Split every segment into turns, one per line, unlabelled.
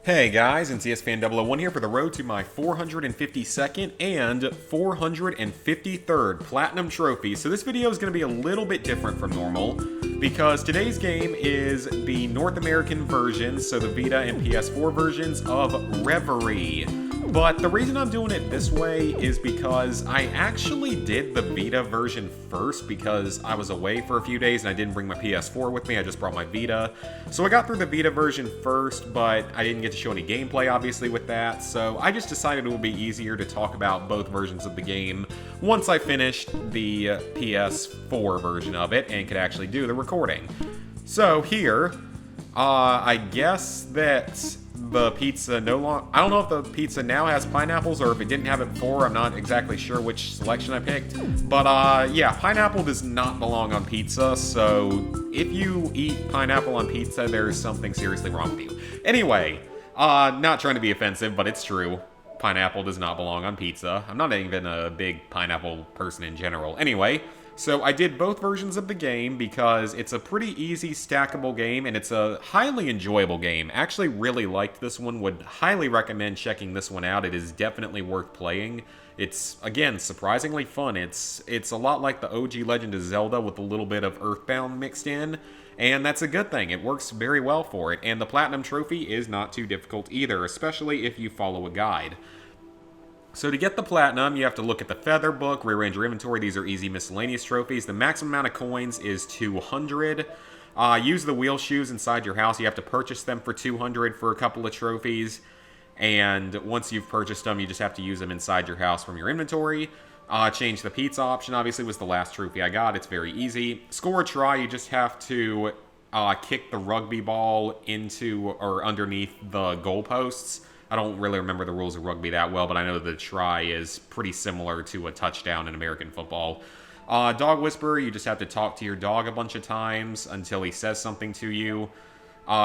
Hey guys, NCS Fan 001 here for the road to my 452nd and 453rd Platinum Trophy. So this video is going to be a little bit different from normal because today's game is the North American version, so the Vita and PS4 versions of Reverie. But the reason I'm doing it this way is because I actually did the Vita version first because I was away for a few days and I didn't bring my PS4 with me, I just brought my Vita. So I got through the Vita version first, but I didn't get to show any gameplay obviously with that, so I just decided it would be easier to talk about both versions of the game once I finished the PS4 version of it and could actually do the recording. So here, I guess that the pizza no longer... I don't know if the pizza now has pineapples or if it didn't have it before. I'm not exactly sure which selection I picked. But, yeah, pineapple does not belong on pizza, so if you eat pineapple on pizza, there is something seriously wrong with you. Anyway, not trying to be offensive, but it's true. Pineapple does not belong on pizza. I'm not even a big pineapple person in general. Anyway, so I did both versions of the game because it's a pretty easy stackable game and it's a highly enjoyable game. Actually really liked this one, would highly recommend checking this one out. It is definitely worth playing. It's, again, surprisingly fun. It's a lot like the OG Legend of Zelda with a little bit of Earthbound mixed in, and that's a good thing. It works very well for it, and the Platinum Trophy is not too difficult either, especially if you follow a guide. So to get the Platinum, you have to look at the Feather Book, rearrange your inventory. These are easy miscellaneous trophies. The maximum amount of coins is 200. Use the wheel shoes inside your house. You have to purchase them for 200 for a couple of trophies. And once you've purchased them, you just have to use them inside your house from your inventory. Change the pizza option, obviously, was the last trophy I got. It's very easy. Score a try, you just have to kick the rugby ball into or underneath the goalposts. I don't really remember the rules of rugby that well, but I know the try is pretty similar to a touchdown in American football. Dog Whisperer, you just have to talk to your dog a bunch of times until he says something to you.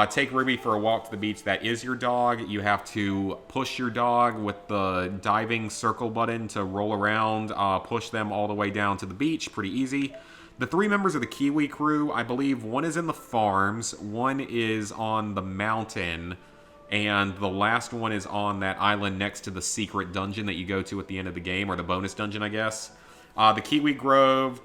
Take Ruby for a walk to the beach. That is your dog. You have to push your dog with the diving circle button to roll around, push them all the way down to the beach. Pretty easy. The three members of the Kiwi crew, I believe one is in the farms, one is on the mountain, and the last one is on that island next to the secret dungeon that you go to at the end of the game, or the bonus dungeon, I guess. The Kiwi Grove,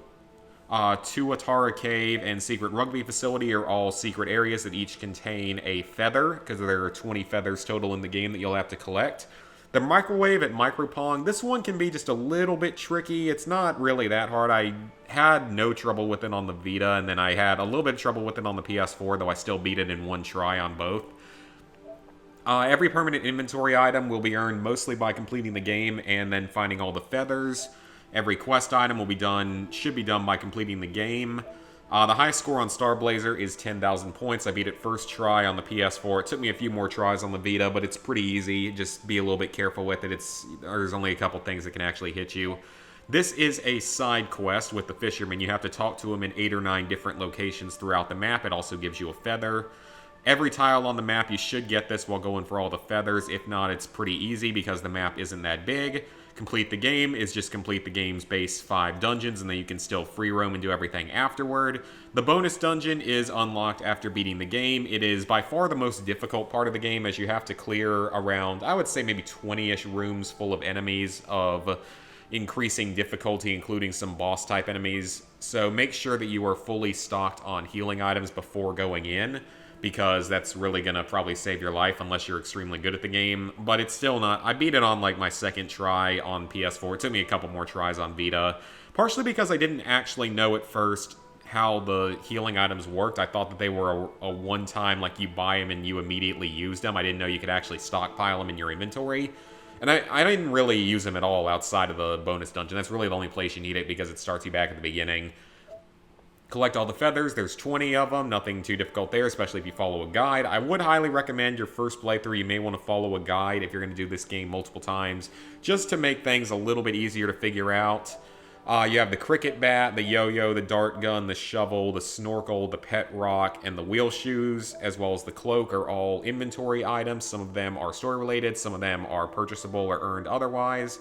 Tuatara Cave, and Secret Rugby Facility are all secret areas that each contain a feather, because there are 20 feathers total in the game that you'll have to collect. The Microwave at Micropong, this one can be just a little bit tricky. It's not really that hard. I had no trouble with it on the Vita, and then I had a little bit of trouble with it on the PS4, though I still beat it in one try on both. Every permanent inventory item will be earned mostly by completing the game and then finding all the feathers. Every quest item should be done by completing the game. The highest score on Star Blazer is 10,000 points. I beat it first try on the PS4. It took me a few more tries on the Vita, but it's pretty easy. Just be a little bit careful with it. There's only a couple things that can actually hit you. This is a side quest with the fisherman. You have to talk to him in 8 or 9 different locations throughout the map. It also gives you a feather. Every tile on the map, you should get this while going for all the feathers. If not, it's pretty easy because the map isn't that big. Complete the game is just complete the game's base 5 dungeons, and then you can still free roam and do everything afterward. The bonus dungeon is unlocked after beating the game. It is by far the most difficult part of the game, as you have to clear around, I would say maybe 20-ish rooms full of enemies of increasing difficulty, including some boss-type enemies. So make sure that you are fully stocked on healing items before going in, because that's really going to probably save your life unless you're extremely good at the game. But it's still not... I beat it on, like, my second try on PS4. It took me a couple more tries on Vita, partially because I didn't actually know at first how the healing items worked. I thought that they were a one-time, like, you buy them and you immediately use them. I didn't know you could actually stockpile them in your inventory. And I didn't really use them at all outside of the bonus dungeon. That's really the only place you need it because it starts you back at the beginning. Collect all the feathers. There's 20 of them. Nothing too difficult there, especially if you follow a guide. I would highly recommend your first playthrough. You may want to follow a guide if you're going to do this game multiple times, just to make things a little bit easier to figure out. You have the cricket bat, the yo-yo, the dart gun, the shovel, the snorkel, the pet rock, and the wheel shoes, as well as the cloak, are all inventory items. Some of them are story-related. Some of them are purchasable or earned otherwise.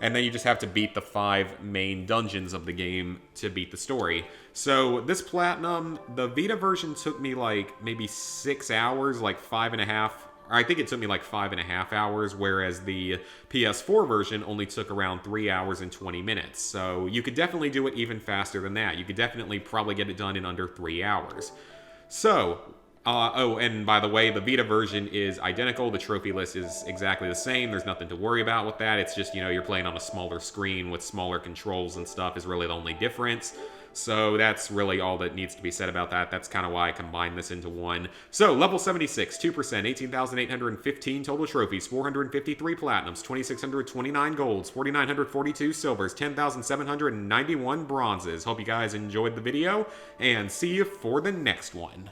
And then you just have to beat the 5 main dungeons of the game to beat the story. So this Platinum, the Vita version took me like maybe 6 hours, like 5.5 I think it took me like 5.5 hours, whereas the PS4 version only took around 3 hours and 20 minutes. So you could definitely do it even faster than that. You could definitely probably get it done in under 3 hours. So, oh, and by the way, the Vita version is identical. The trophy list is exactly the same. There's nothing to worry about with that. It's just, you know, you're playing on a smaller screen with smaller controls and stuff is really the only difference. So that's really all that needs to be said about that. That's kind of why I combined this into one. So, level 76, 2%, 18,815 total trophies, 453 platinums, 2,629 golds, 4,942 silvers, 10,791 bronzes. Hope you guys enjoyed the video, and see you for the next one.